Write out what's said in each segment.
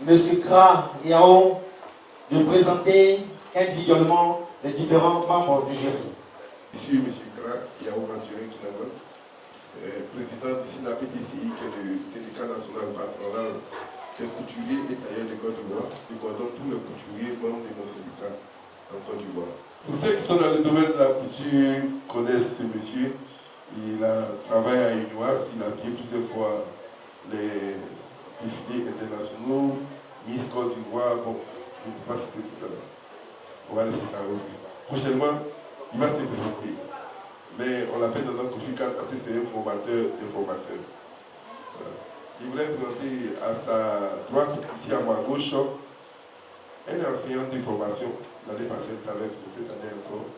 M. Kra Yao de présenter individuellement les différents membres du jury. Ici, M. Kra Yao Mathurin Kinadon, président du SINAPTCI, qui est le syndicat national patronal des couturiers et tailleurs de Côte d'Ivoire. Nous coordonnons tous les couturiers membres de mon syndicat en Côte d'Ivoire. Pour ceux qui sont dans le domaine de la couture, connaissent ce monsieur. Il a travaillé à UNIWAS, il a appuyé plusieurs fois les défilés internationaux, Miss Côte d'Ivoire, bon, je ne peux pas citer tout ça. On va laisser ça aussi. Prochainement, il va se présenter. Mais on l'appelle dans notre config parce que c'est un formateur de formateurs. Voilà. Je voulais présenter à sa droite, ici à ma gauche, un enseignant de formation. L'année passée, avec cette année encore,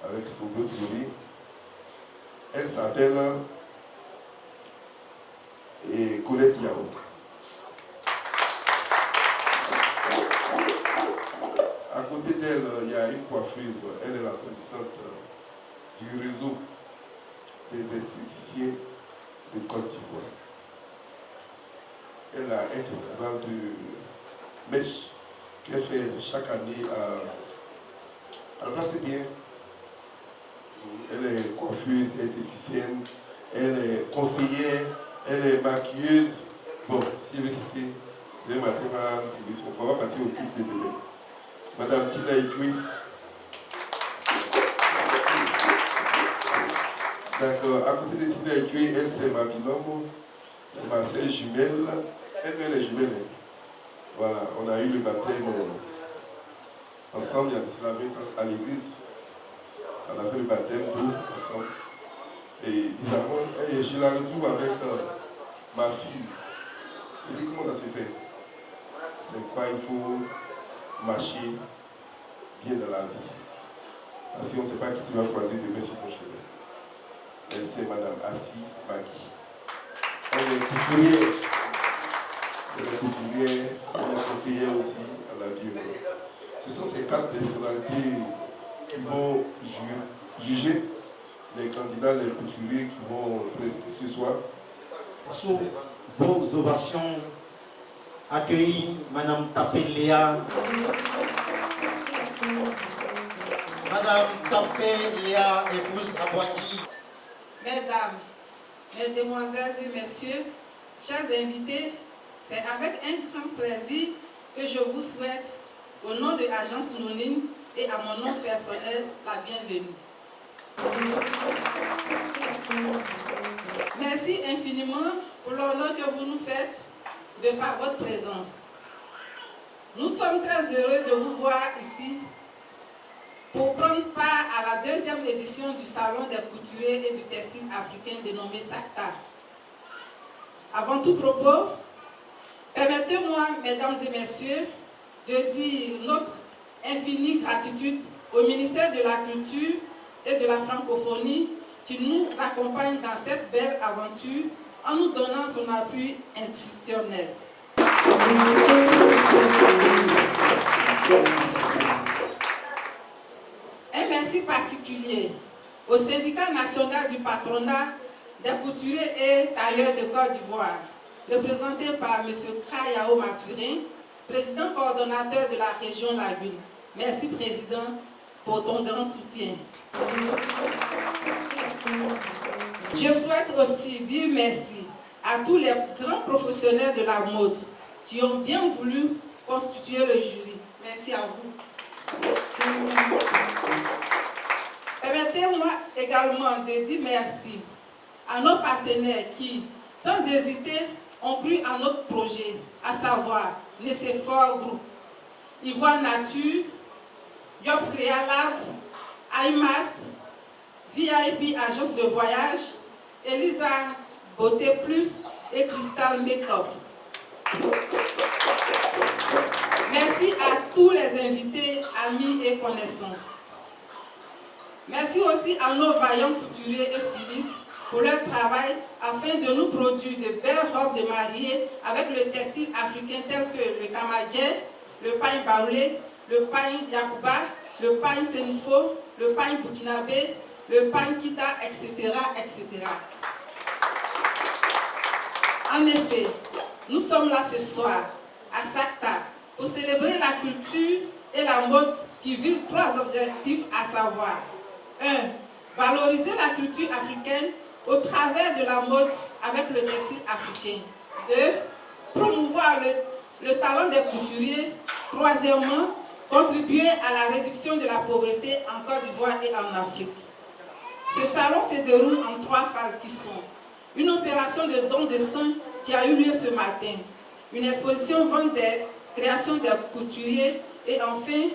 avec son beau sourire. Elle s'appelle Colette Yao. À côté d'elle, il y a une coiffeuse. Elle est la présidente du réseau des esthéticiens de Côte d'Ivoire. Elle a un festival de mèche qu'elle fait chaque année à la place bien. Elle est coiffeuse, elle est esthéticienne, elle est conseillère, elle est maquilleuse. Bon, si je vais citer, le matin, on va partir au culte de demain. Madame Tina Ikui. D'accord, à côté de Tina Ikui, elle c'est ma binôme, c'est ma sœur jumelle. Elle est jumelle. Voilà, on a eu le baptême ensemble, il y a cela à l'église. On a fait le baptême tous ensemble. Et bizarrement, je la retrouve avec ma fille. Je dis comment ça se fait? C'est quoi, il faut marcher bien dans la vie. Parce qu'on ne sait pas qui tu vas croiser demain sur ton chemin. Elle, c'est Madame Assi Maki. Elle est couturière. Elle est couturière, elle est conseillère aussi à la vie. Ce sont ces quatre personnalités qui vont juger les candidats, les couturiers qui vont rester ce soir. Sous vos ovations, accueillis Madame Tapé Léa. Madame Tapé Léa, épouse Abouati. Mesdames, Mesdemoiselles et Messieurs, chers invités, c'est avec un grand plaisir que je vous souhaite, au nom de l'agence Nounine et à mon nom personnel, la bienvenue. Merci infiniment pour l'honneur que vous nous faites de par votre présence. Nous sommes très heureux de vous voir ici pour prendre part à la deuxième édition du Salon des couturiers et du textile africain dénommé SACTA. Avant tout propos, permettez-moi, mesdames et messieurs, de dire notre infinie gratitude au ministère de la Culture et de la Francophonie qui nous accompagne dans cette belle aventure en nous donnant son appui institutionnel. Un merci particulier au syndicat national du patronat des couturiers et tailleurs de Côte d'Ivoire, représenté par M. Kra Yao Mathurin, président coordonnateur de la région Lagune. Merci, Président, pour ton grand soutien. Je souhaite aussi dire merci à tous les grands professionnels de la mode qui ont bien voulu constituer le jury. Merci à vous. Permettez-moi également de dire merci à nos partenaires qui, sans hésiter, ont cru à notre projet, à savoir Necéphore Group, Ivoire Nature, Yop Créalab, IMAS, VIP Agence de Voyage, Elisa Beauté Plus et Crystal Makeup. Merci à tous les invités, amis et connaissances. Merci aussi à nos vaillants couturiers et stylistes pour leur travail afin de nous produire de belles robes de mariée avec le textile africain tel que le kamadjé, le pain baoulé, le pain yakuba, le pain senifo, le pain burkinabé, le pain kita, etc., etc. En effet, nous sommes là ce soir à SACTA pour célébrer la culture et la mode qui visent 3 objectifs, à savoir 1. Valoriser la culture africaine au travers de la mode avec le textile africain. 2. Promouvoir le talent des couturiers. 3èmement, contribuer à la réduction de la pauvreté en Côte d'Ivoire et en Afrique. Ce salon se déroule en 3 phases qui sont une opération de don de sang qui a eu lieu ce matin, une exposition vente des créations des couturiers et enfin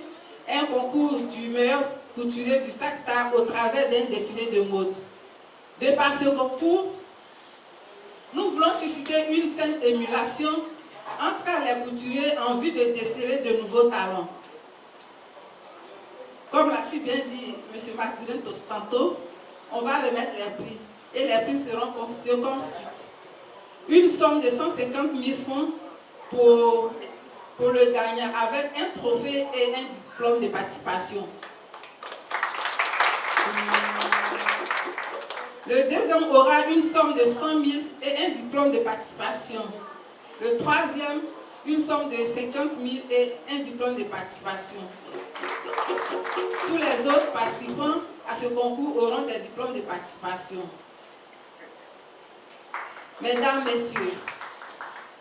un concours du meilleur couturier du SACTA au travers d'un défilé de mode. De par ce concours, nous voulons susciter une saine émulation entre les couturiers en vue de déceler de nouveaux talents. Comme l'a si bien dit M. Mathurin tantôt, on va remettre les prix et les prix seront constitués comme suit. Une somme de 150 000 francs pour le gagnant avec un trophée et un diplôme de participation. Le deuxième aura une somme de 100 000 et un diplôme de participation. Le troisième, une somme de 50 000 et un diplôme de participation. Tous les autres participants à ce concours auront des diplômes de participation. Mesdames, Messieurs,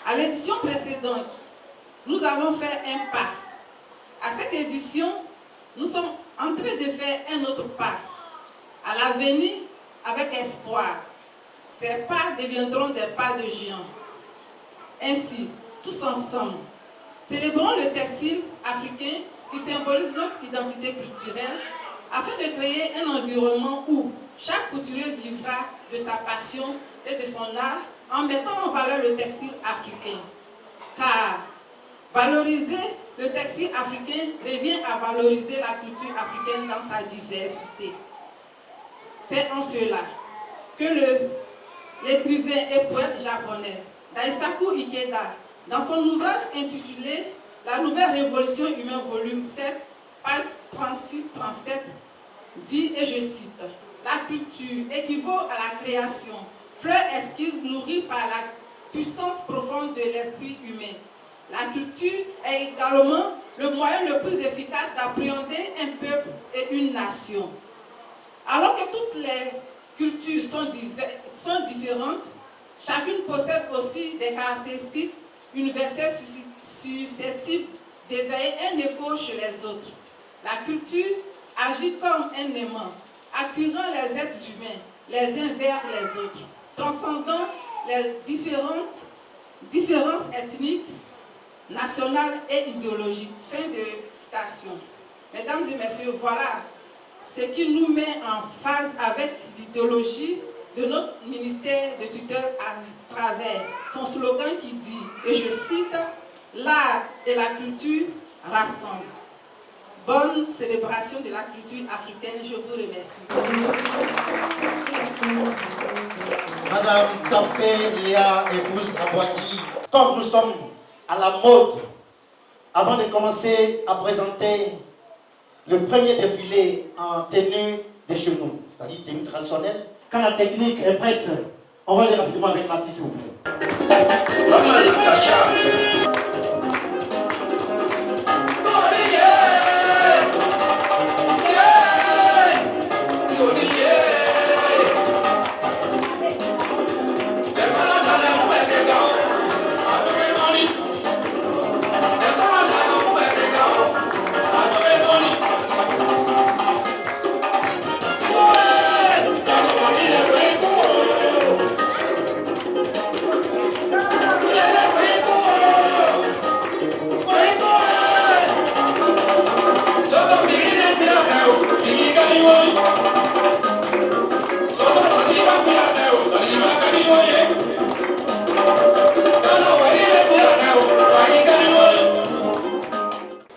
à l'édition précédente, nous avons fait un pas. À cette édition, nous sommes en train de faire un autre pas. À l'avenir, avec espoir, ces pas deviendront des pas de géants. Ainsi, tous ensemble, célébrons le textile africain qui symbolise notre identité culturelle afin de créer un environnement où chaque couturier vivra de sa passion et de son art en mettant en valeur le textile africain. Car valoriser le textile africain revient à valoriser la culture africaine dans sa diversité. C'est en cela que l'écrivain et poète japonais Daisaku Ikeda, dans son ouvrage intitulé « La nouvelle révolution humaine, volume 7, page 36-37, dit, et je cite, « La culture équivaut à la création, fleur esquisse nourrie par la puissance profonde de l'esprit humain. La culture est également le moyen le plus efficace d'appréhender un peuple et une nation. Alors que toutes les cultures sont différentes, chacune possède aussi des caractéristiques universelles susceptibles d'éveiller un écho chez les autres. La culture agit comme un aimant, attirant les êtres humains les uns vers les autres, transcendant les différences ethniques, nationales et idéologiques. » Fin de citation. Mesdames et messieurs, voilà ce qui nous met en phase avec l'idéologie de notre ministère de tutelle à travers son slogan qui dit, et je cite, « L'art et la culture rassemblent. » Bonne célébration de la culture africaine, je vous remercie. Madame Tampé, Léa, épouse Abouadi, comme nous sommes à la mode, avant de commencer à présenter le premier défilé en tenue de chez nous, c'est-à-dire tenue traditionnelle, quand la technique est prête, on va aller rapidement avec l'artiste, s'il vous plaît.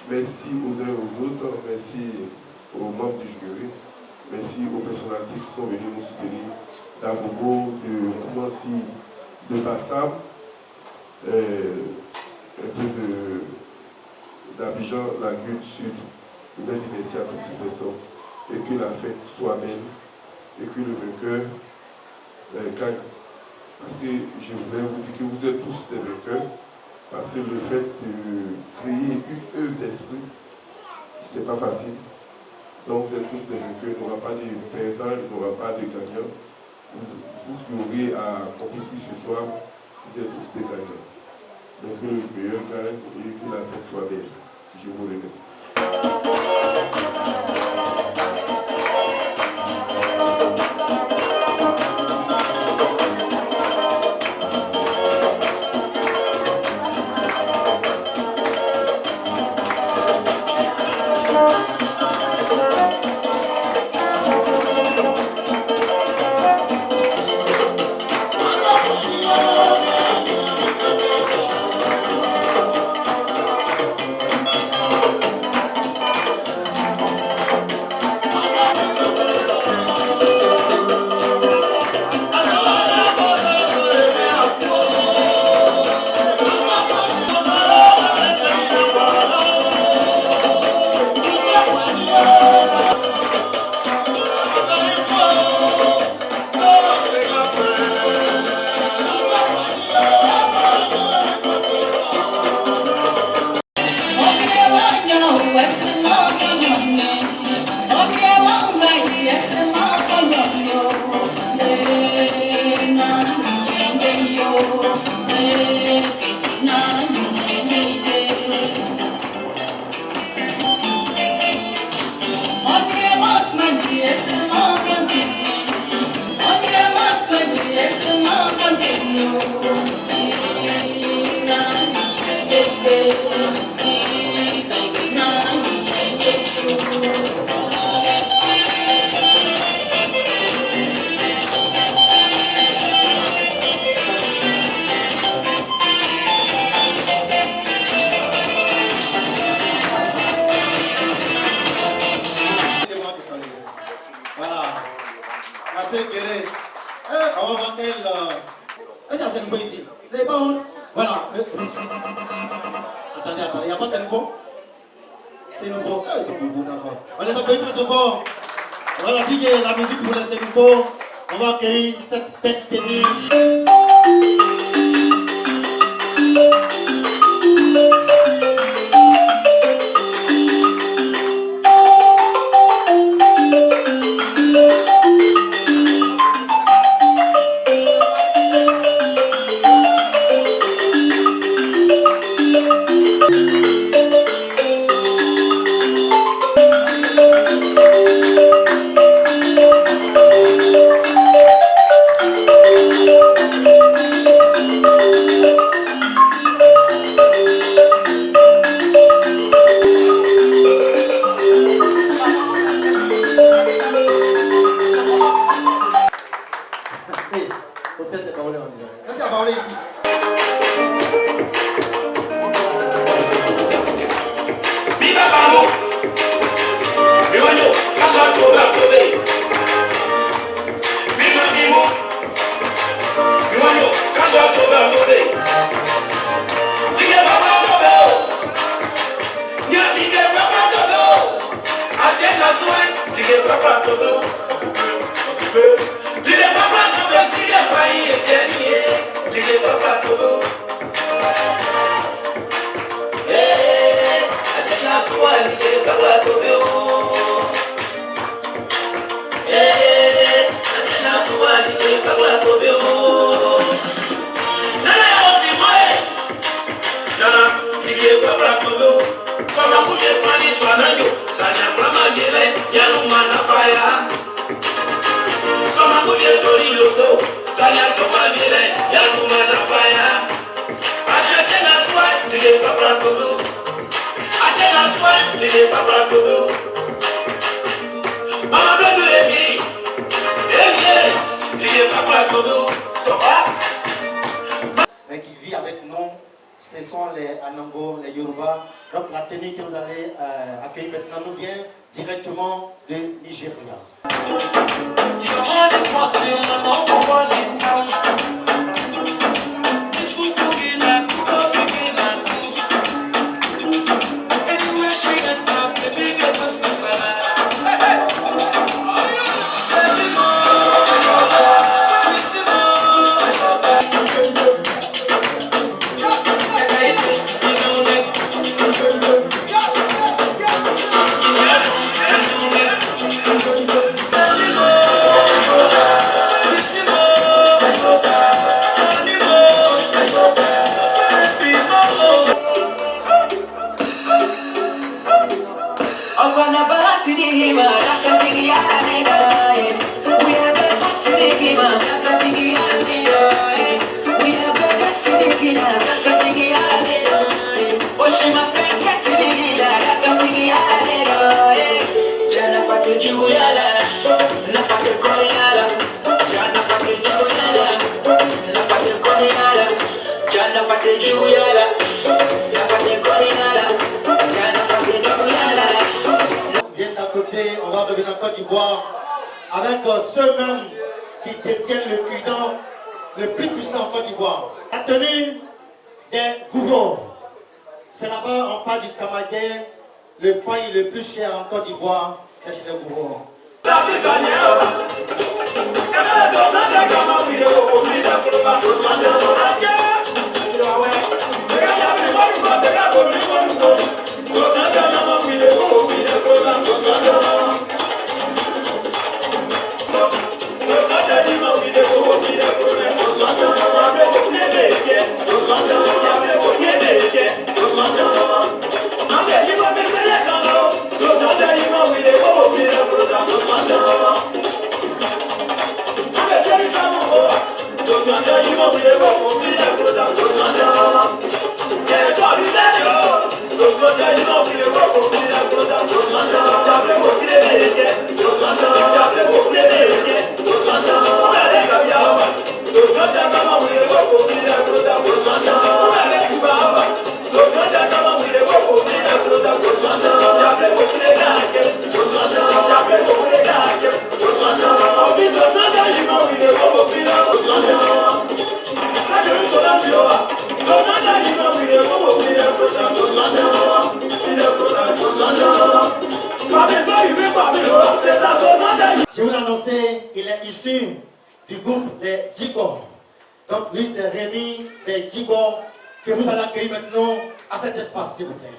Merci aux uns et aux autres, merci aux membres du jury, merci aux personnalités qui sont venus nous soutenir d'Abobo, de Koumansi, de Bassam, un peu d'Abidjan, la Gule Sud. Je voudrais dire merci à toutes ces personnes et que la fête soit belle et que le vainqueur gagne. Parce que je voudrais vous dire que vous êtes tous des vainqueurs, parce que le fait de jury a compris ce soir d'être des gagnants. Donc que le meilleur gagne et que la fête soit belle. Je vous remercie. On va voir quel. Est-ce que c'est nouveau ici? Les pas honte. Voilà, ici. Attendez, il n'y a pas c'est nouveau? C'est nouveau. Ah, ils sont nouveaux, d'accord. On les applaudit très fort. Voilà, DJ, la musique pour les nouveau. On va accueillir cette bête tenue. Qui vit avec nous, ce sont les Anango, les Yoruba. Donc la tenue que vous allez accueillir maintenant nous vient directement de Nigeria. Bien d'à côté, on va revenir en Côte d'Ivoire avec ceux-mêmes qui détiennent le cuidon le plus puissant en Côte d'Ivoire. La tenue des Gougos. C'est là-bas, on parle du Camadien, le pays le plus cher en Côte d'Ivoire, c'est chez les Gougos. Je vous l'annonce, il est issu du groupe des Djigos. Donc lui c'est Rémi des Djigos que vous allez accueillir maintenant à cet espace, s'il vous plaît.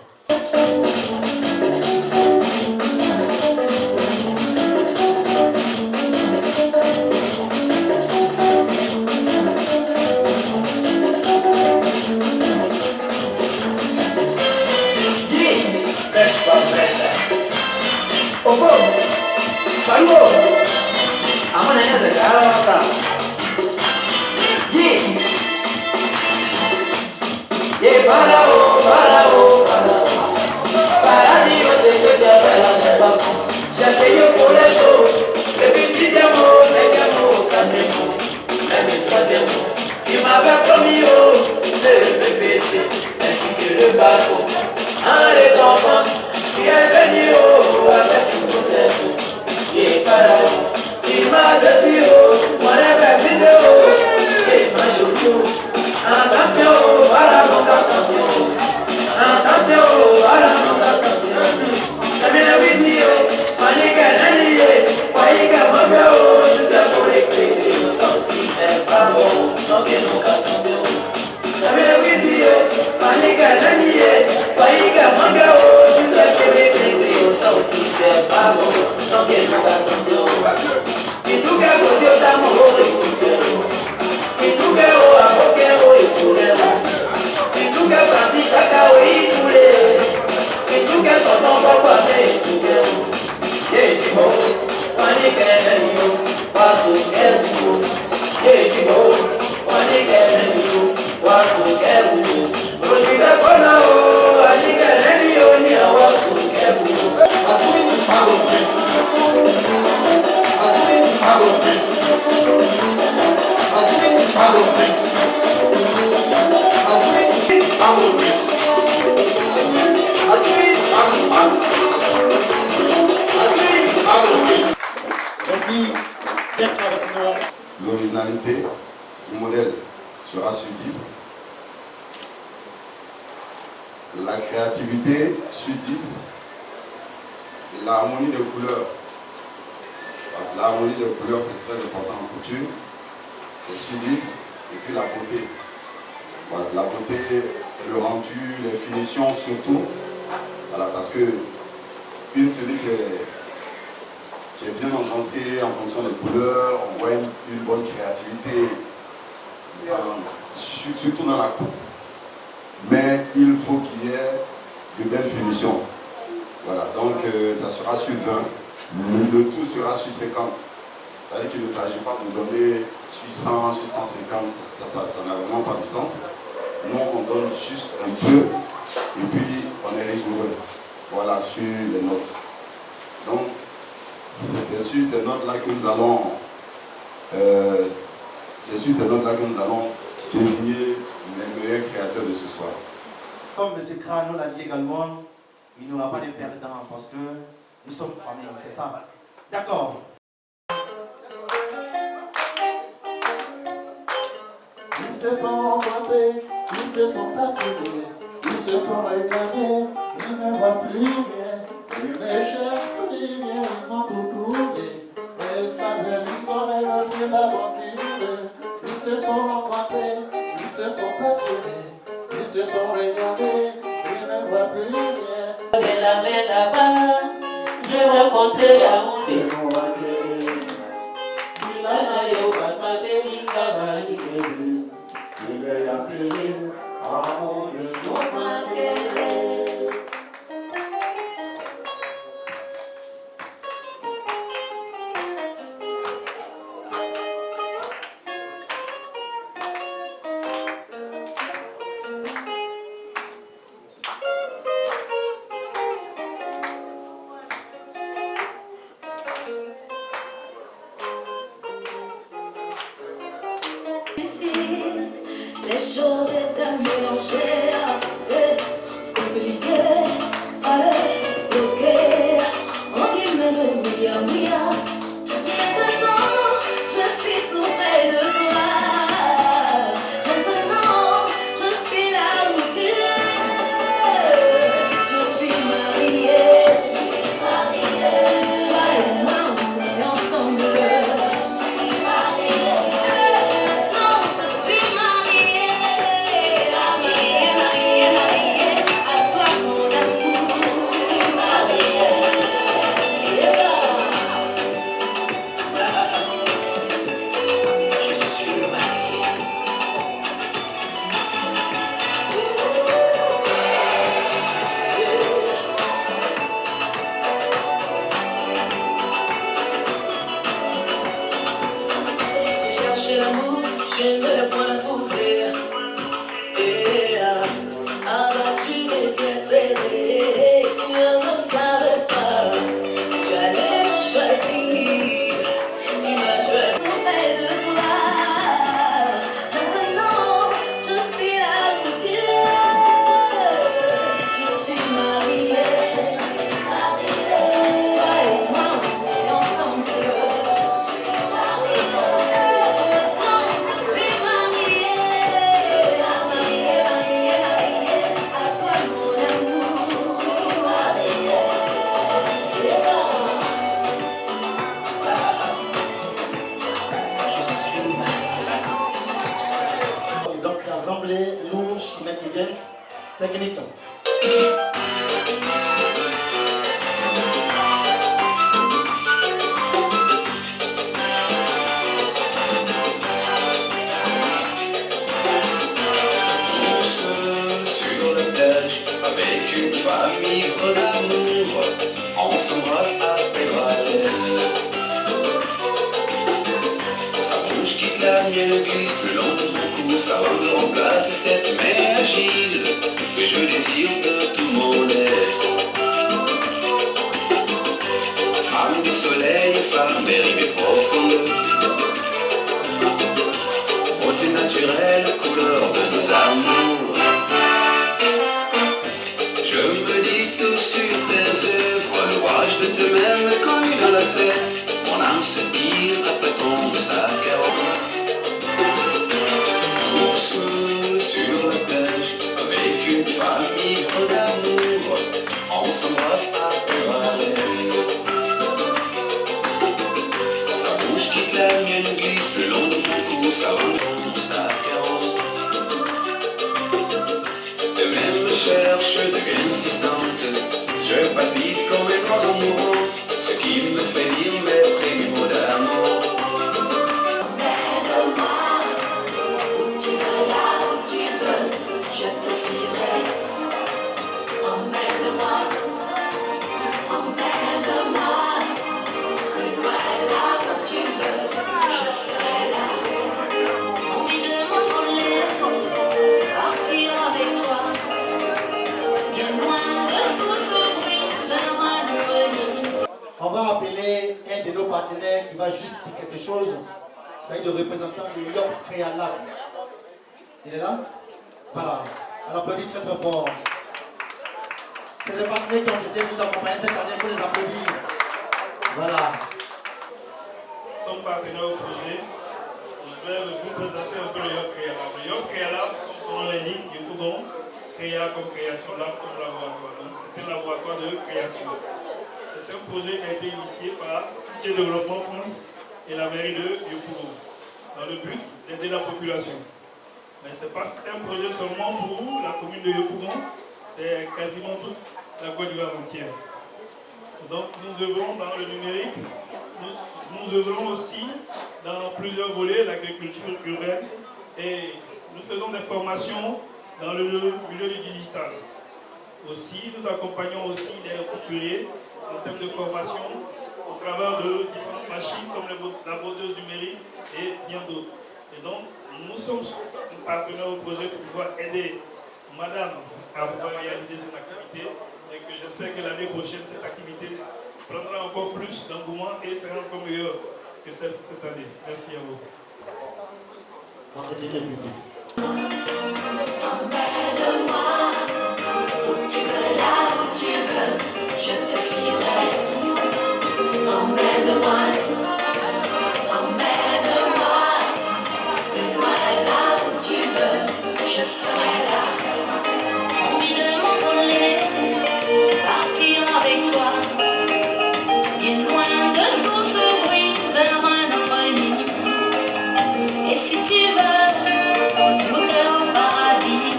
Merci d'être avec nous. L'originalité du modèle sera sur 10. La créativité sur 10. Et l'harmonie de couleurs. L'harmonie de couleurs, c'est très important en couture. C'est sur 10. Et puis la beauté. Voilà, la beauté, c'est le rendu, les finitions surtout. Voilà, parce que une tenue qui est bien agencée en fonction des couleurs, on voit une bonne créativité, surtout dans la coupe. Mais il faut qu'il y ait de belles finitions. Voilà, donc ça sera sur 20. Le tout sera sur 50. C'est-à-dire qu'il ne s'agit pas de donner sur 100, sur 150, ça n'a vraiment pas de sens. Nous, on donne juste un peu et puis on est rigoureux. Voilà, sur les notes. Donc, C'est sûr, c'est notre là que nous allons désigner les meilleurs créateurs de ce soir. Comme M. Kran nous l'a dit également, il n'y aura pas de perdants parce que nous sommes famille, c'est ça. D'accord. Ils se sont rencontrés, ils se sont appelés, ils se sont regardés, ils ne voient plus rien, ils ne cherchent plus rien, ils ont tout trouvé. Elles savaient l'histoire, elles veulent plus l'aventure. Ils se sont rencontrés, ils se sont appelés, ils se sont regardés, ils ne voient plus rien. Là-bas, j'ai rencontré Yaoundé. Les choses étaient mélangées, compliquées, bloquées. On dit même mia mia. Maintenant, je suis tout près de toi. Maintenant, je suis là où tu es. Je suis mariée, Toi et moi, on est ensemble. Je suis mariée. Maintenant, je suis mariée. Mariée. À toi, mon amour. Je suis mariée. J'ai cherché l'amour, je ne l'ai point trouvé. Abattu, désespéré, je ne savais pas que tu allais me choisir. Tu m'as choisi tout près de toi. Maintenant, je suis là où tu es. Je suis mariée. Toi et moi, on est ensemble. Je suis mariée. Maintenant, je suis mariée. À toi, mon amour. Je suis mariée. Donc l'assemblée louche, métivienne, technique. Sur la plage, avec une famille d'amour, on s'embrasse à l'aile. Sa bouche quitte la mienne, glisse le long de mon cou, sa langue remplace cette main agile que je désire de tout mon être. Femme du soleil, femme rêvée profonde, beauté naturelle, couleur de nos amours. Je me dis tout sur tes œuvres, l'ouvrage de tes mains me colle dans la tête. Mon âme se tire après ton sac à Ours sur la plage, avec une famille d'amour, on s'embrasse à l'aile. Sa bouche quitte la mienne, glisse le long de mon cou, ça rend sa carrosse. Les mêmes recherches deviennent insistantes. Je palpite comme un oiseau mourant, ce qui me fait dire mes premiers mots d'amour. Emmène-moi où tu veux, là où tu veux, je te suivrai. Emmène-moi, plus loin là où tu veux, je serai là. Envie de m'envoler, partir avec toi, bien loin de tout ce bruit, vers moi de venir. On va appeler chose. C'est le représentant de York Préalable. Il est là? Voilà. On applaudit très très fort. C'est les partenaires qui ont décidé de nous accompagner cette année. Il faut les applaudir. Voilà. Son partenaire au projet. Je vais vous présenter un peu le York Préalable. Le York Préalable, comme son nom l'indique, Yopougon, créa comme création, lab comme laboratoire. Donc c'est un laboratoire de création. C'est un projet qui a été initié par Pitié Développement France et la mairie de Yopougon, dans le but d'aider la population. Mais ce n'est pas un projet seulement pour la commune de Yopougon, c'est quasiment toute la Côte d'Ivoire entière. Donc nous œuvrons dans le numérique, nous œuvrons aussi dans plusieurs volets, l'agriculture urbaine, et nous faisons des formations dans le milieu du digital. Aussi, nous accompagnons aussi les couturiers en termes de formation au travers de différentes machines comme la brodeuse numérique et bien d'autres. Et donc, nous sommes partenaires au projet pour pouvoir aider Madame à pouvoir réaliser son activité et que j'espère que l'année prochaine, cette activité prendra encore plus d'engouement et sera encore meilleure que cette année. Merci à vous. Emmène-moi où tu veux, là où tu veux, je te suivrai. Emmène-moi, emmène-moi, plus loin là où tu veux, je serai là. Envie de m'envoler, partir avec toi, bien loin de tout ce bruit, vers un harmonie. Et si tu veux goûter au paradis,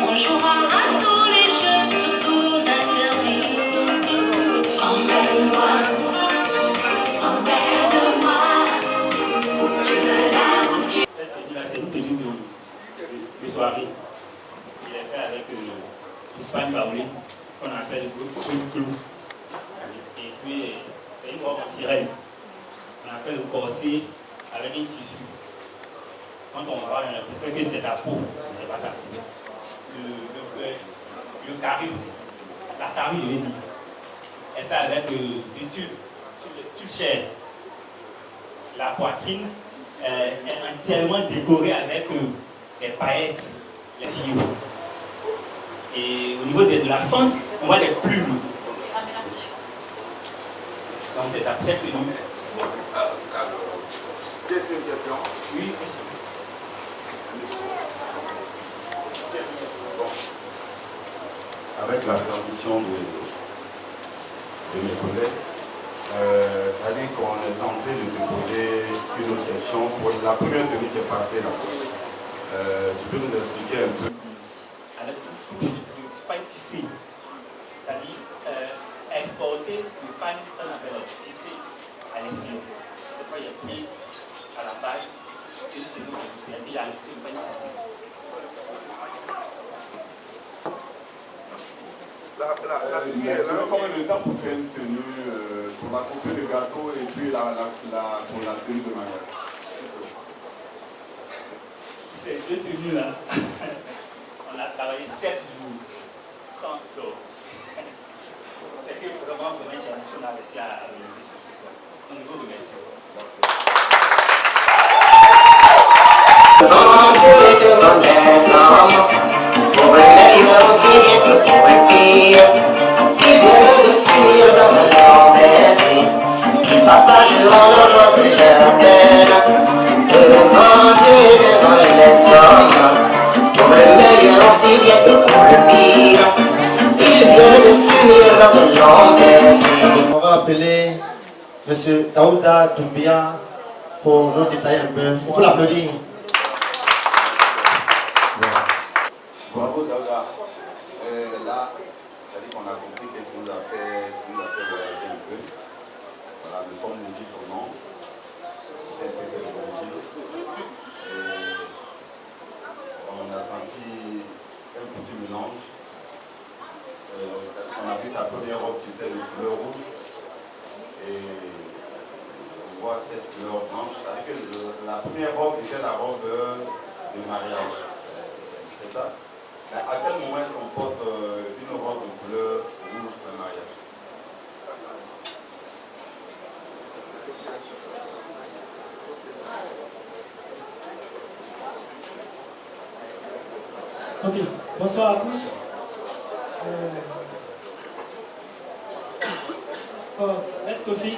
on jouera à tous les jeux, surtout interdits. Emmène-moi, emmène-moi, où tu veux, là où tu veux. Cette tenue-là, c'est une tenue de soirée. Il est fait avec du pain baoulé qu'on appelle clou. Et puis, c'est une robe en sirène. On appelle le corset avec un tissu. Quand on voit, on a l'impression que c'est sa peau, mais ce n'est pas sa peau. Le carré, la carré, je l'ai dit, est fait avec du tulle chair. La poitrine est entièrement décorée avec des paillettes, les tuyaux. Et au niveau de la fente, on voit des plumes. Donc c'est ça, cette tenue. Une question. Oui. Avec la permission de mes collègues, ça dit qu'on est tenté de te poser une autre question pour la première tenue qui est passée là. Tu peux nous expliquer un peu? Avec une touche de pain tissé, c'est-à-dire exporter le pain qu'on appelle tissé à l'extérieur. C'est pas il y a pris à la base et nous j'ai ajouté le pain tissé. Combien de temps pour faire une tenue, pour la couper de gâteau et puis pour la tenue de mariage? Ces deux tenues-là, on a travaillé 7 jours sans l'eau. C'est que vraiment, on a réussi à réaliser ce soir. Donc, je vous remercie. Devant Dieu et devant les hommes, pour le meilleur aussi bien que pour le pire, ils viennent de s'unir dans un long esprit, qui partageront leurs joies et leurs peines. Devant Dieu et devant les hommes, pour le meilleur aussi bien que pour le pire, ils viennent de s'unir dans un long esprit. On va appeler M. Daouda Doumbia pour nous détailler un peu. Il faut l'applaudir. Bravo Daouda. Là, c'est-à-dire qu'on a compris que tu nous as fait voyager un peu. Voilà, nous sommes dit ton nom. C'est un peu de l'origine. On a senti un petit mélange. On a vu ta première robe qui était de couleur rouge. Et on voit cette couleur blanche. C'est-à-dire que la première robe était la robe de mariage. C'est ça? Mais à quel moment est-ce qu'on porte une robe de couleur rouge pour le mariage? Ok, bonsoir à tous. Maître Kofi,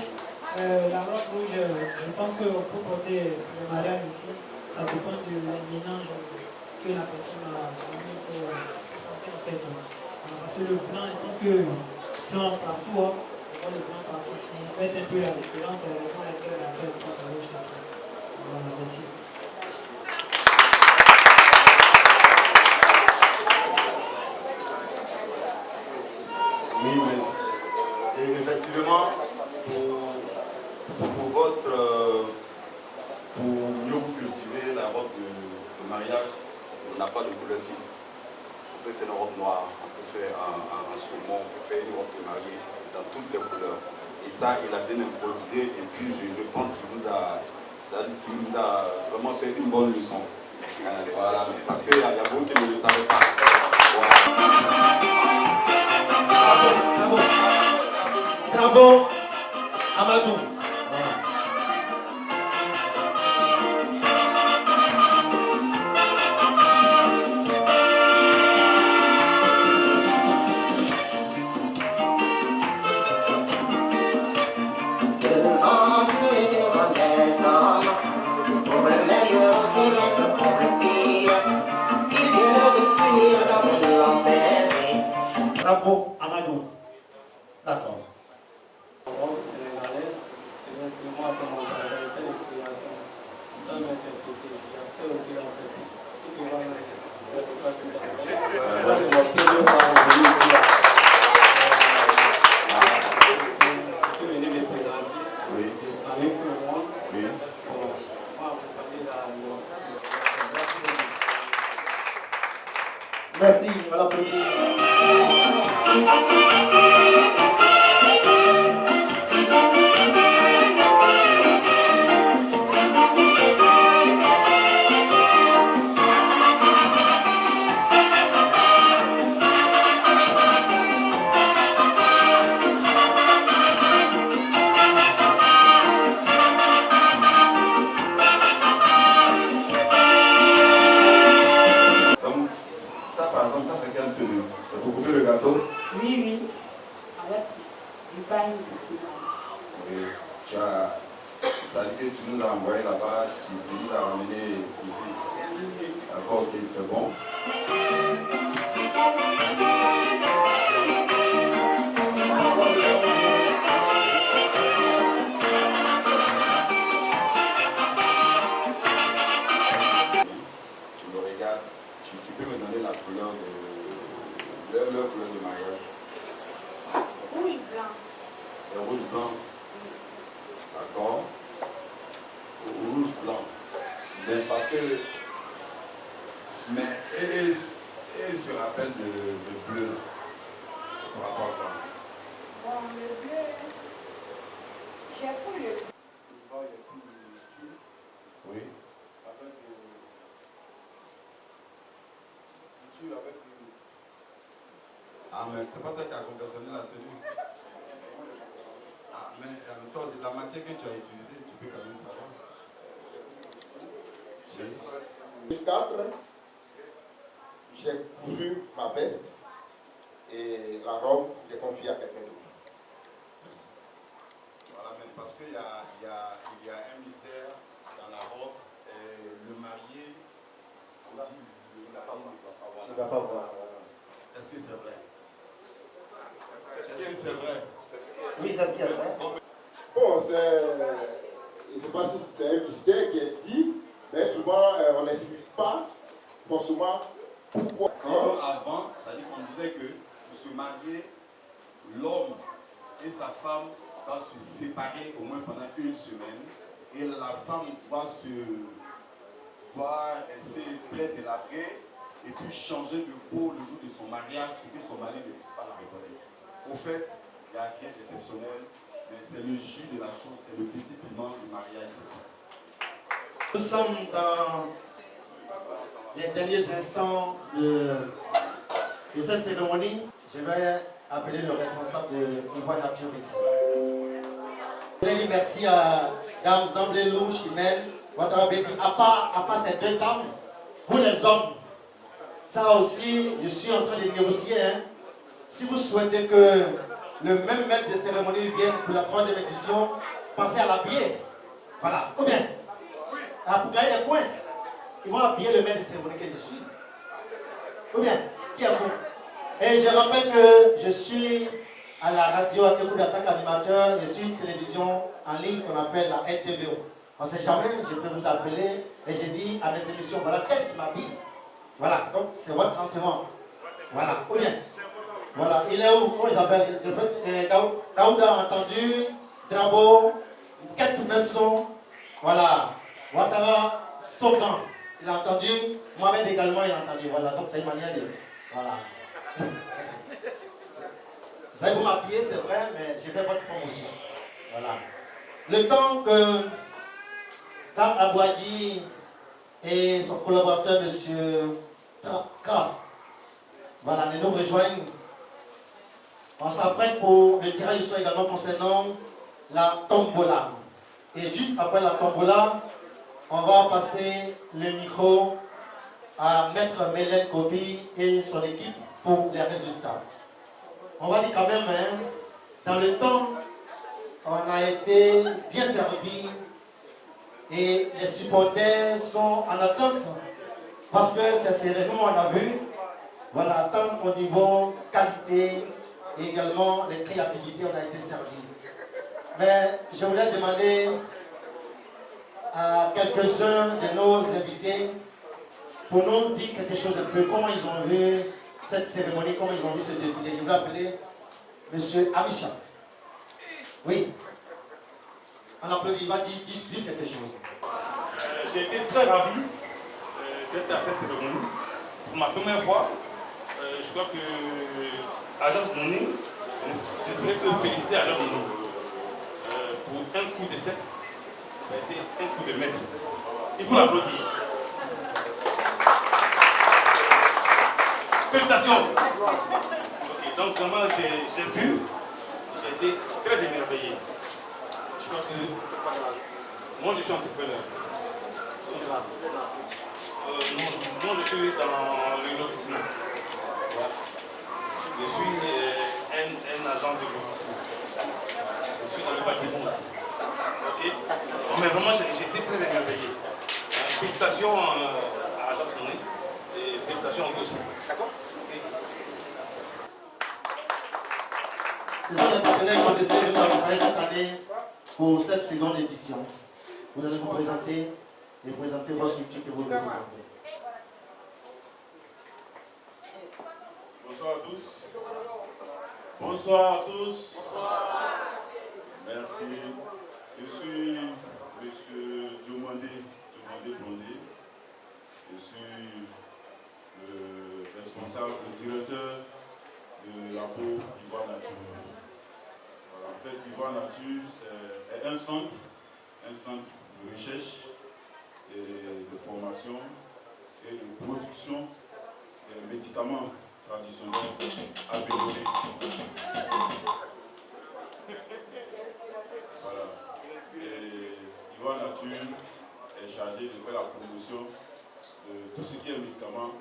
la robe rouge, je pense qu'on peut porter le mariage ici. Ça dépend du mélange que la personne a pour sentir en fait. Parce que le blanc, puisque le blanc partout, on voit le blanc partout. On fait un peu la différence, c'est la raison pour laquelle on a fait le blanc rouge. Voilà, merci. Oui, merci. Et effectivement, pour mieux vous cultiver la robe de mariage, on n'a pas de couleur fixe. On peut faire une robe noire, on peut faire un saumon, on peut faire une robe de mariée dans toutes les couleurs. Et ça, il a bien improvisé et puis je pense qu'il vous a vraiment fait une bonne leçon. Voilà, parce qu'il y a beaucoup qui ne le savaient pas. Bravo, Amadou. Devant Dieu et devant les hommes, pour le meilleur aussi bien que pour le pire, ils viennent de s'unir dans un long baiser. Bravo, Amadou. D'accord. Merci, on va l'applaudir. Donc, ça par exemple, ça c'est quelle tenue? C'est pour couper le gâteau? Oui, oui. Avec du pain. Oui. Ça dit que tu nous as envoyé là-bas, tu nous as ramené ici. D'accord, ok, c'est bon. Tu me regardes, tu peux me donner la couleur leur couleur de mariage. Rouge blanc. C'est rouge blanc. D'accord. Rouge blanc. Mais parce que. Mais et se rappelle de bleu. C'est par rapport à quoi? Bon, le bleu. J'ai pris le bleu. Oui. Ah, mais c'est pas toi qui as confectionné la tenue. Ah, mais toi, c'est la matière que tu as utilisée, tu peux quand même savoir. Le 4, j'ai cousu ma veste et la robe, j'ai confié à quelqu'un d'autre. Voilà, mais parce qu'il y a un mystère dans la robe. Le marié, on dit le marié ne va pas voir. Est-ce que c'est vrai? Est-ce que c'est vrai? Oui, c'est ce qui est vrai. Bon, je ne sais pas si c'est un mystère qui est dit, mais souvent on n'explique pas forcément pourquoi. Sinon, avant, ça dit qu'on disait que pour se marier, l'homme et sa femme doivent se séparer au moins pendant une semaine. Et la femme doit essayer très délabrée et puis changer de peau le jour de son mariage pour que son mari ne puisse pas la reconnaître. Au fait, il n'y a rien d'exceptionnel, mais c'est le jus de la chose, c'est le petit piment du mariage. Nous sommes dans les derniers instants de cette cérémonie. Je vais appeler le responsable de Ivoire Nature ici. Je voudrais dire merci à Dame Zamblelou, Chimel, Ouattara Betty, à part ces deux dames, vous les hommes, Ça aussi, je suis en train de négocier. Hein. Si vous souhaitez que le même maître de cérémonie vienne pour la 3e édition, pensez à l'habiller. Voilà, ou bien, pour gagner des points, ils vont habiller le maître de cérémonie que je suis. Ou bien, qui a vous? Et je rappelle que je suis à la radio à Tékou d'Attaque animateur, je suis une télévision en ligne qu'on appelle la RTVO. On ne sait jamais, je peux vous appeler et je dis à mes émissions, voilà, tel qui m'habille. Voilà, donc c'est votre renseignement. Voilà, ou bien. Voilà, il est où? Comment ils appellent? Daouda a entendu, Drabo, Quête Messon, voilà, Ouattara, Sogan, il a entendu, Mohamed également il a entendu, voilà, donc c'est une manière de. Voilà. Vous allez vous m'appuyer, c'est vrai, mais j'ai fait votre promotion. Voilà. Le temps que Dame Abouadi et son collaborateur, M. Kraf, voilà, nous rejoignent. On s'apprête pour le tirage du sort également concernant la tombola. Et juste après la tombola, on va passer le micro à Maître Mélène Kopi et son équipe pour les résultats. On va dire quand même, hein, dans le temps, on a été bien servi et les supporters sont en attente parce que c'est serré, nous on a vu, voilà, tant au niveau qualité et également les créativités, on a été servis. Mais je voulais demander à quelques-uns de nos invités pour nous dire quelque chose un peu, comment ils ont vu cette cérémonie, comment ils ont vu ce défilé. Je vais appeler M. Amisha. Oui. On applaudit, il va dire quelque chose. J'ai été très ravi d'être à cette cérémonie. Pour ma première fois, je crois que Agence Monnaie, je voudrais que féliciter Agence Monnaie pour un coup d'essai. Ça a été un coup de maître. Il faut l'applaudir. Félicitations. Okay, donc vraiment j'ai vu, j'ai été très émerveillé. Je crois que moi je suis entrepreneur. Moi je suis dans le lotissement. Je suis un agent de lotissement. Je suis dans le bâtiment aussi. Okay? Mais vraiment j'ai été très émerveillé. Félicitations à Agence Monnaie et félicitations à vous aussi. D'accord? Ce sont les partenaires qui ont décidé de nous accompagner cette année pour cette seconde édition. Vous allez vous présenter et présenter votre structure que vous représentez. Bonsoir à tous. Bonsoir à tous. Bonsoir. Merci. Je suis M. Diomandé Blondé. Je suis le responsable, le directeur de la peau Ivoire Nature. Voilà, en fait, Ivoire Nature, c'est un centre de recherche et de formation et de production des médicaments traditionnels améliorés. Voilà. Et Ivoire Nature est chargé de faire la promotion de tout ce qui est médicament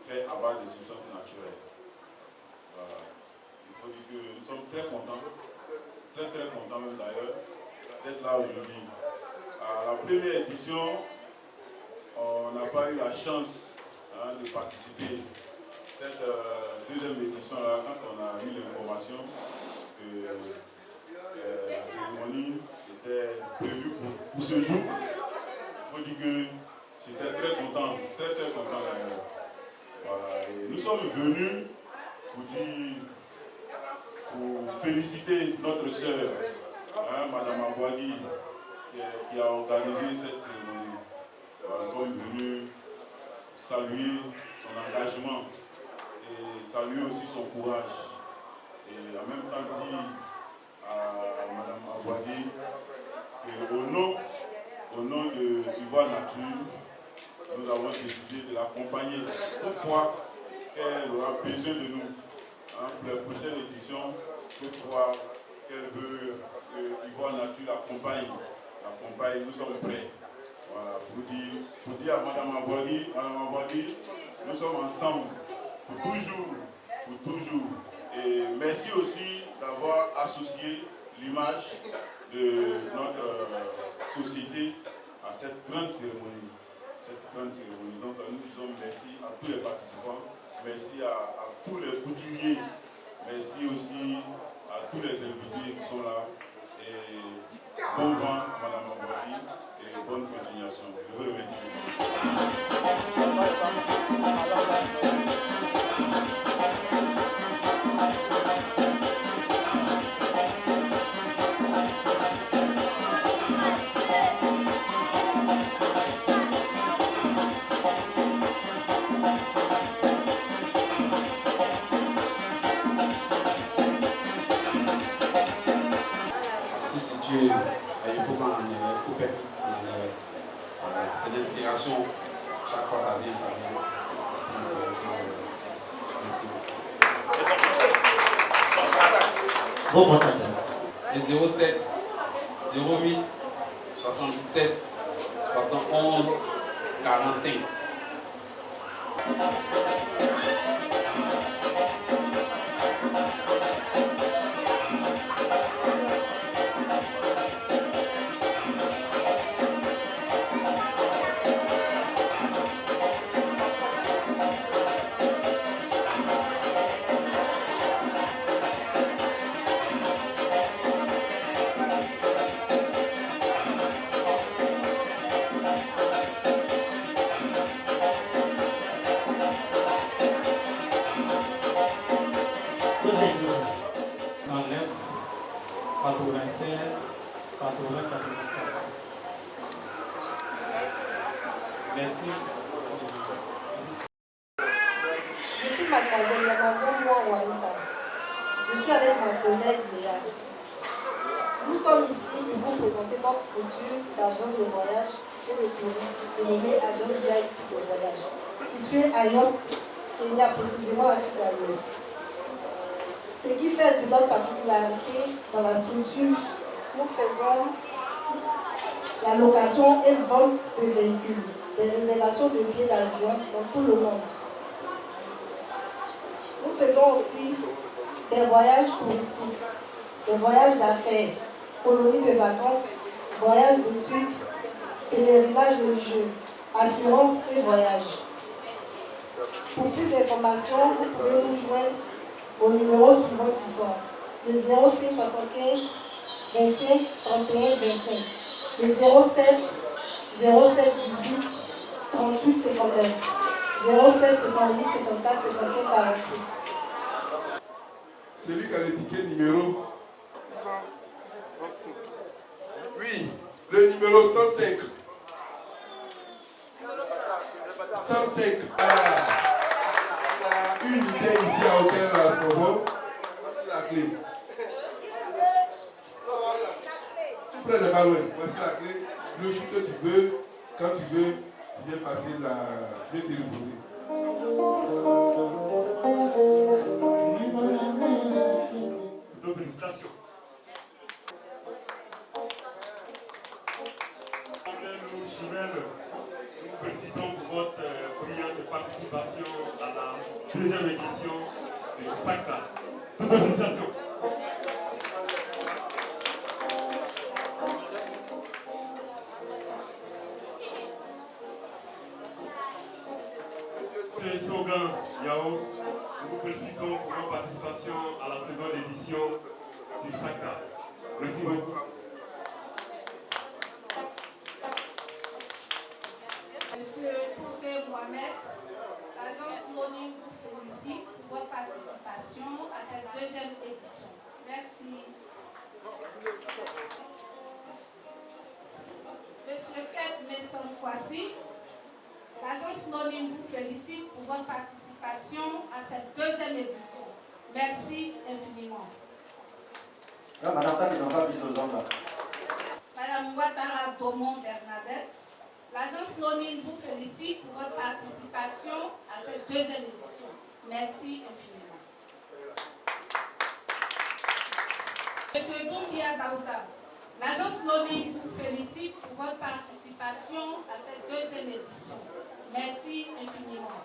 fait à base de substances naturelles. Voilà. Il faut dire que nous sommes très contents, très contents même d'ailleurs, d'être là aujourd'hui. À la première édition, on n'a pas eu la chance de participer. Cette deuxième édition-là, quand on a eu l'information que la cérémonie était prévue pour ce jour, il faut dire que j'étais très content d'ailleurs. Voilà. Et nous sommes venus pour féliciter notre sœur, Madame Abouadi, qui a organisé cette cérémonie. Nous sommes venus saluer son engagement et saluer aussi son courage. Et en même temps dire à Madame Abouadi qu'au nom de Ivoire Nature, nous avons décidé de l'accompagner toutefois qu'elle aura besoin de nous. Pour la prochaine édition, toutefois qu'elle veut que Ivoire Nature l'accompagne, nous sommes prêts. Voilà, pour dire à Madame Abouadi, Nous sommes ensemble pour toujours, pour toujours. Et merci aussi d'avoir associé l'image de notre société à cette grande cérémonie. Donc nous disons merci à tous les participants, merci à tous les coutumiers, merci aussi à tous les invités qui sont là. Et bon vent à Madame Mabouadi et bonne continuation. Je vous remercie. C'est l'inspiration, chaque fois ça vient, Bon contact. Le 07 08 77 71 45. Merci. Je suis mademoiselle Yanazo Mouawaïta. Je suis avec ma collègue Léa. Nous sommes ici pour vous présenter notre structure d'agence de voyage et de tourisme dénommée Agence VIP de voyage, située à Yop, Kenya, précisément à Kigali. Ce qui fait de notre particularité dans la structure, nous faisons la location et vente de véhicules, des réservations de billets d'avion dans tout le monde. Nous faisons aussi des voyages touristiques, des voyages d'affaires, colonies de vacances, voyages d'études, pèlerinage religieux, assurance et voyage. Pour plus d'informations, vous pouvez nous joindre au numéro suivant qui sont le 06 75 25 31 25, le 07 07 18 38 59, 07 58 54 55 48. Celui qui a le ticket numéro 105. Oui, le numéro 105. 105. Une idée ici à Hôtel La Sorbonne. Voici la clé. Tu prends le ballon. Voici la clé. Le jour que tu veux, quand tu veux, tu viens passer je vais te reposer. Donc, félicitations. Nous félicitons pour votre brillante participation à la deuxième édition de SACTA. Toutes les félicitations. Monsieur Sogan Yao, nous vous félicitons pour votre participation à la seconde édition du SACTA. Merci beaucoup. Monsieur Pouké Mohamed, l'agence Moning vous félicite pour votre participation à cette deuxième édition. Merci. Monsieur Kep Messon Kwasi, l'agence Moning vous félicite pour votre participation à cette deuxième édition. Merci infiniment. Madame Ouattara Beaumont Bernadette, l'agence Moning vous félicite pour votre participation à cette deuxième édition. Merci infiniment. Monsieur Doumbia Daouda, l'agence Moning vous félicite pour votre participation à cette deuxième édition. Merci infiniment.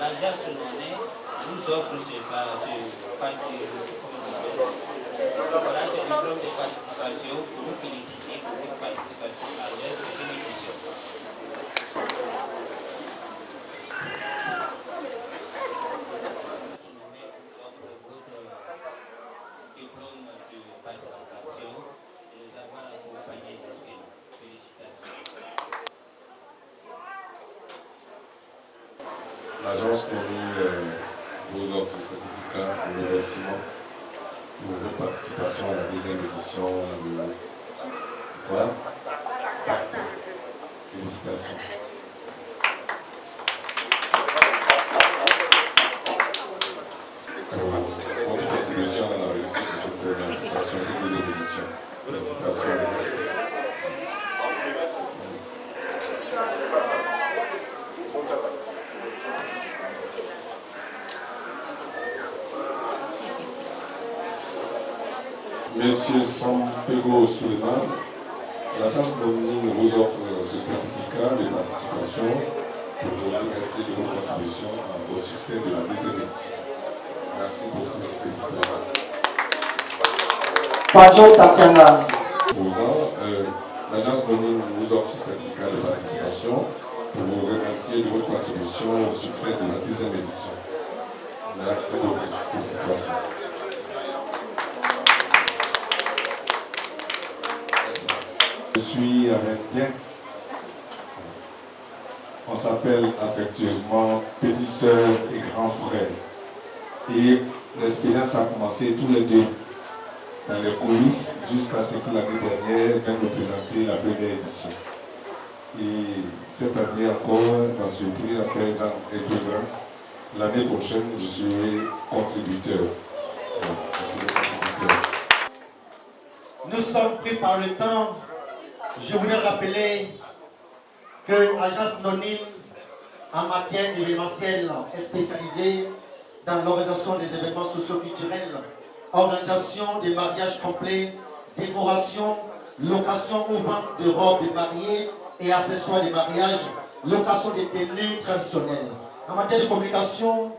l'agence Noné vous offre ce papier. Voilà ce diplôme de participation pour vous féliciter pour votre participation à cette deuxième édition. Diplôme de participation et les avoir accompagnés jusqu'à félicitations. L'agence Noné vous offre ce certificat de remerciement pour votre participation à la deuxième édition de voilà. Félicitations. Pour votre contribution à la réussite de cette manifestation, cette deuxième édition. Félicitations. Monsieur Sampego Suleiman, l'agence Noné vous offre ce certificat de participation pour vous remercier de votre contribution au succès de la deuxième édition. Merci beaucoup. Félicitations. Pardon, Tatiana. L'agence Noné vous offre ce certificat de participation pour vous remercier de votre contribution au succès de la deuxième édition. Merci beaucoup. Félicitations. Je suis avec bien. On s'appelle affectueusement petite sœur et grand frère. Et l'expérience a commencé tous les deux dans les coulisses jusqu'à ce que l'année dernière vienne nous présenter la première édition. Et cette année encore, m'a surpris à 15 ans et plus grand. L'année prochaine, je serai contributeur. Merci de contributeur. Nous sommes pris par le temps. Je voulais rappeler que l'agence Noné en matière événementielle est spécialisée dans l'organisation des événements socio-culturels, organisation des mariages complets, décoration, location ou vente de robes de mariés et accessoires de mariage, location des tenues traditionnelles. En matière de communication,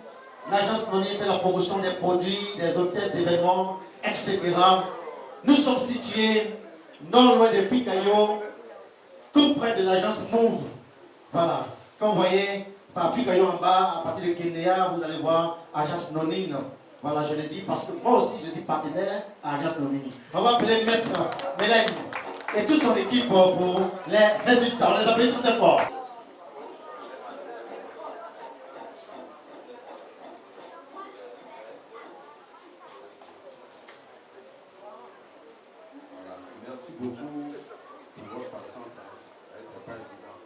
l'agence Noné fait la promotion des produits, des hôtesses d'événements, etc. Nous sommes situés non loin de Picayo, tout près de l'agence Move. Voilà. Quand vous voyez par Picayo en bas, à partir de Kenya, vous allez voir agence Noné. Voilà, je le dis parce que moi aussi je suis partenaire à agence Noné. On va appeler Maître Mélène et toute son équipe pour les résultats. On les appelle très fort. Merci beaucoup pour votre patience. C'est pas évident.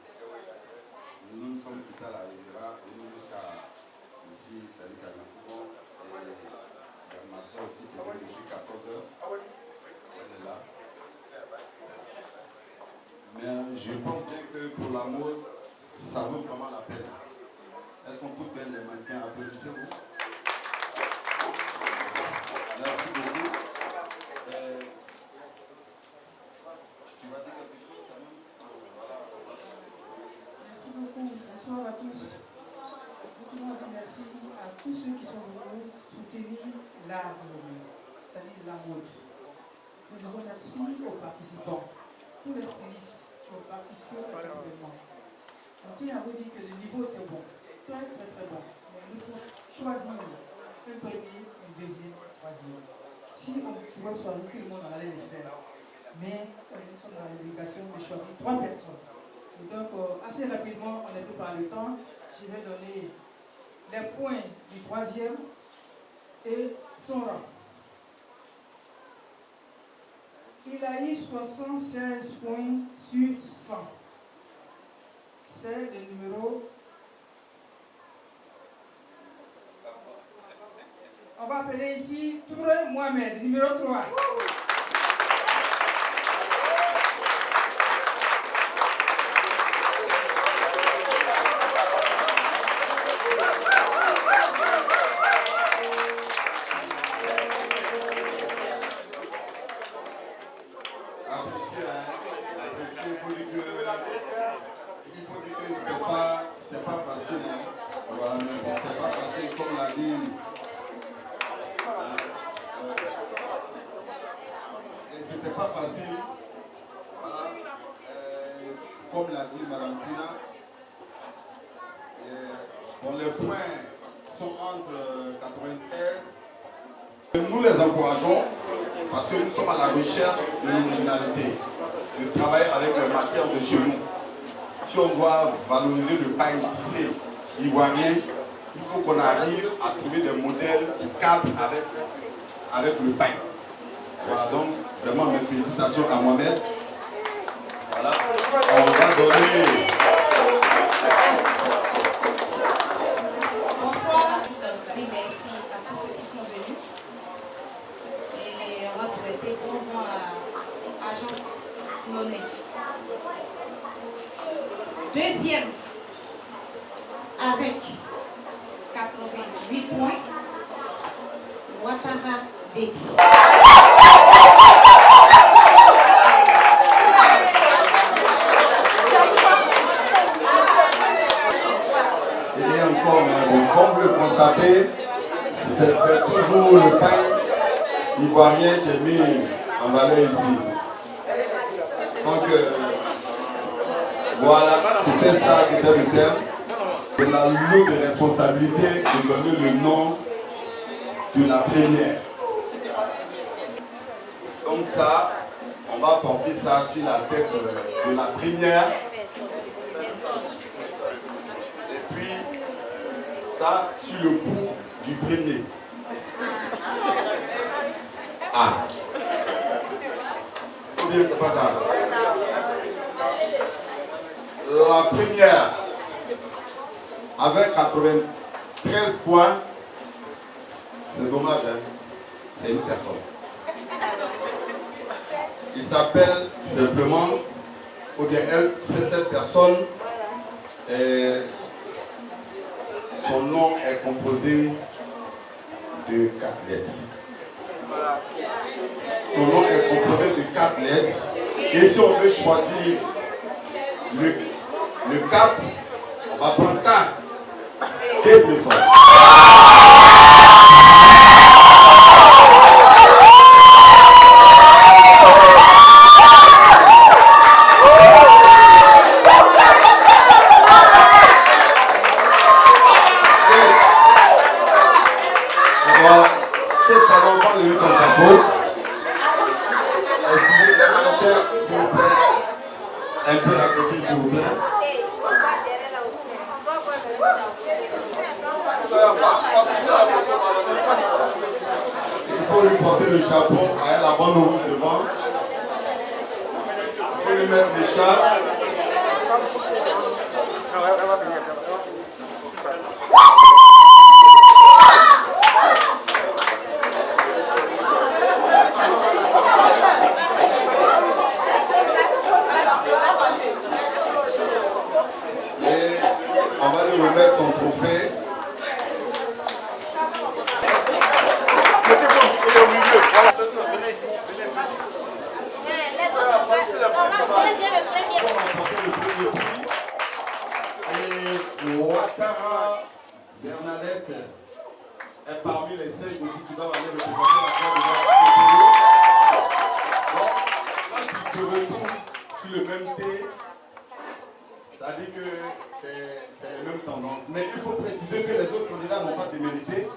Nous sommes plus tard à Ira et nous jusqu'à ici, c'est Cameroun. Et ma soeur aussi qui est depuis 14 heures. Elle est là. Mais je pense bien que pour la mode, ça vaut vraiment la peine. Elles sont toutes belles les mannequins. Applaudissez-vous. Merci beaucoup. Merci beaucoup. Bonsoir à tous. Je remercie à tous ceux qui sont venus soutenir l'art, c'est-à-dire la mode. Je les remercie aux participants, tous les stylistes qui ont participé à cet événement. On tient à vous dire que le niveau était bon, très bon. Mais il faut choisir un premier, un deuxième, un troisième. Si on pouvait choisir, tout le monde allait le faire. Mais on est dans l'obligation de choisir 3 personnes. Et donc, assez rapidement, on n'est plus par le temps, je vais donner les points du troisième et son rang. Il a eu 76 points sur 100. C'est le numéro. On va appeler ici Touré Mohamed, numéro 3. Il faut dire que c'était pas facile. Voilà, mais bon, c'était pas facile, comme l'a dit. C'était pas facile. Voilà. Comme l'a dit Mme Tina. Bon, les points sont entre 93. Nous les encourageons parce que nous sommes à la recherche de l'originalité, de travailler avec les matières de chez nous. Si on doit valoriser le pain tissé ivoirien, il faut qu'on arrive à trouver des modèles qui cadrent avec le pain. Voilà, donc vraiment mes félicitations à Mohamed. Voilà, on va donner. Bonsoir, je dis merci à tous ceux qui sont venus. Et on va souhaiter bon vent à Agence Monet. Deuxième, avec 88 points, Ouattara Betty. Il y a encore, mais bon, comme vous le constatez, c'est toujours le pain ivoirien qui est mis en valeur ici. Donc, voilà, c'était ça qui était le thème. De la lourde responsabilité de donner le nom de la première. Donc ça, on va porter ça sur la tête de la première. Et puis, ça sur le cou du premier. Ah. Ou bien c'est pas ça. La première, avec 93 points, c'est dommage, hein? C'est une personne. Il s'appelle simplement, ou bien elle, cette personne, son nom est composé de 4 lettres. Son nom est composé de 4 lettres. Et si on veut choisir le 4, on va prendre 4. Et plus ça. Excusez les mannequins, s'il vous plaît. Un peu à côté, s'il vous plaît. Il faut lui porter le chapeau, avec la bonne roue devant. Il faut lui mettre les chats. On va lui remettre son trophée. Et Ouattara Bernadette est parmi les 5 aussi qui doivent aller représenter la Côte d'Ivoire. Donc, quand tu te retrouves sur le même thé, ça dit que c'est les mêmes tendances. Mais il faut préciser que les autres candidats n'ont pas démérité.